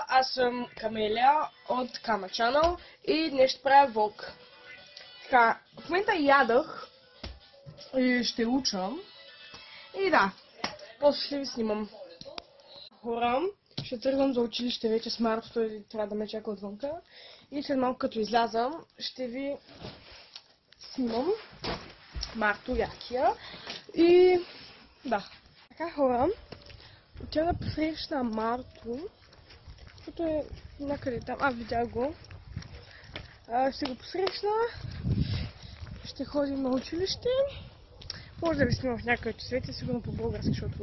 Аз съм Камелия от Kama Channel и днес ще правя влог. Така, в момента ядах и ще уча. И да, после ще ви снимам. Хора, ще тръгвам за училище вече с Мартото и трябва да ме чака отвънка. И след малко като излязам, ще ви снимам Марто якия. И да. Така, хора, отида да посрещна Марто, защото е някъде там. Видях го. Ще го посрещна. Ще ходим на училище. Може да ви снимам в някакъв часовете, сигурно по български, защото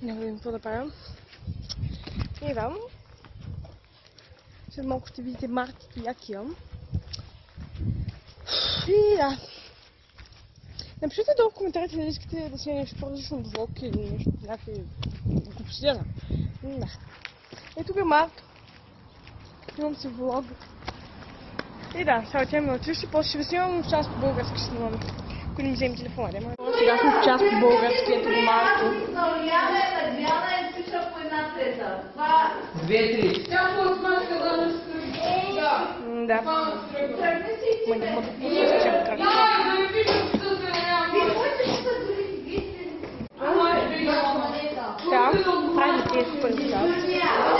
няма да им какво да правя. И да. След малко ще видите Мартото якия. И да. Напишете долу в коментарите, дали искате да снимам нещо по-различно от влог или нещо, някакви глупости. Да. И тук е Марто. Снимам си влог. И да, сега отиваме на училище, после ще ви снимам в част по български снимам. Ако не ми вземем телефона, да ма. Сега сме в част по български, ето го Марто. Надяна е пиша по една цета. Това... 2-3. Тя по отмашка да не скръби. Да. Да. Тръгни си и ти бе. Да, правим тези първи час.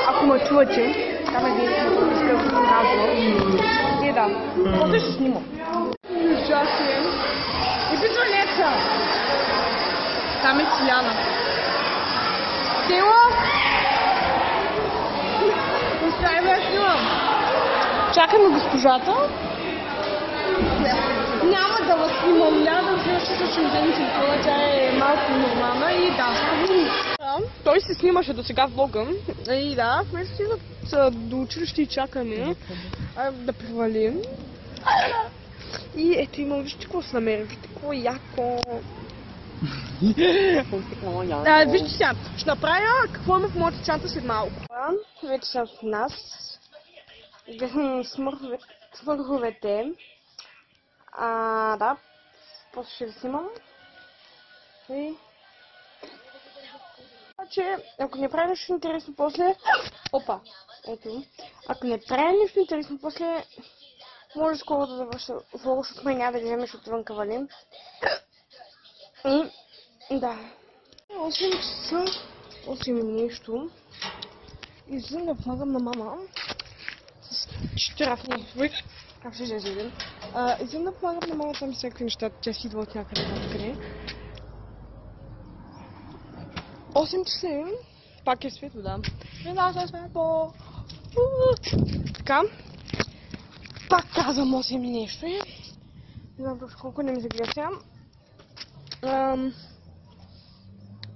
Ако ме чувате, там е вие искам да казвам. И да, после ще снимам. Участие. И пистолетка. Там е Силяна. Тело! Остави да снимам. Чакаме госпожата. Няма да вас снимам, няма да взема, защото ще вземем телефона, тя е малко нормална и да. Той се снимаше до сега влога и да, вместо си до училище и чакаме да привалим. И ето имам, вижте какво се намерим, вижте какво яко. Вижте сега, ще направя какво има в моята чанта след малко. Вече са в нас. Гледам смърховете. Да, после ще ви снимам. И... Значи, ако не прави нещо интересно после... Опа! Ето. Ако не прави нещо интересно после... Може скоро да завърша влога, защото ме няма да гледаме, защото вънка валим. И... Да. 8 часа. 8 нещо. Излизам да помагам на мама. С четирафни. Как ще излизам? Излизам да помагам на мама там всякакви неща. Тя си идва от някъде откъде. 8 часа. Пак е светло, да. Изляза светло. Така. Пак казвам 8 нещо. Не знам точно колко, не ми загледа.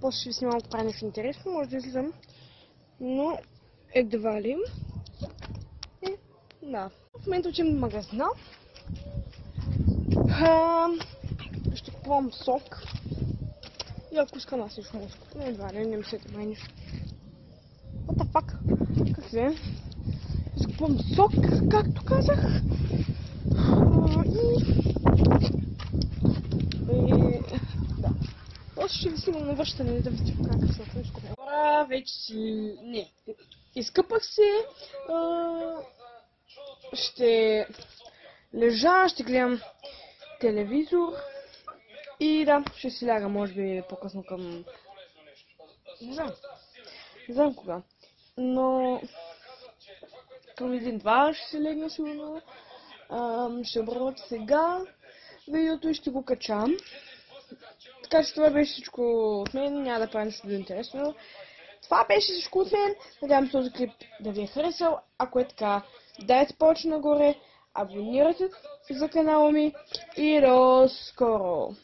После ще ви снимам, ако правя нещо интересно. Може да излизам. Но едва ли. Да. В момента учим в магазина. Ще купувам сок. И ако искам аз нещо мога да купувам. Едва ли, не ми се май нищо. What the fuck? Как се? Ще купувам сок, както казах. И... да. После ще ви снимам на връщане, да видите как се отвъжко. Хора, вече си... не. Изкъпах се. Ще лежа, ще гледам телевизор и да, ще си ляга, може би по-късно към... Не знам кога. Но към 1-2 ще се легна сигурно. Ще обработя сега видеото и ще го качам. Така че това беше всичко от мен, няма да правя нещо интересно. Това беше всичко от мен. Надявам се този клип да ви е харесал. Ако е така, дайте повече нагоре, абонирайте за канала ми и до скоро!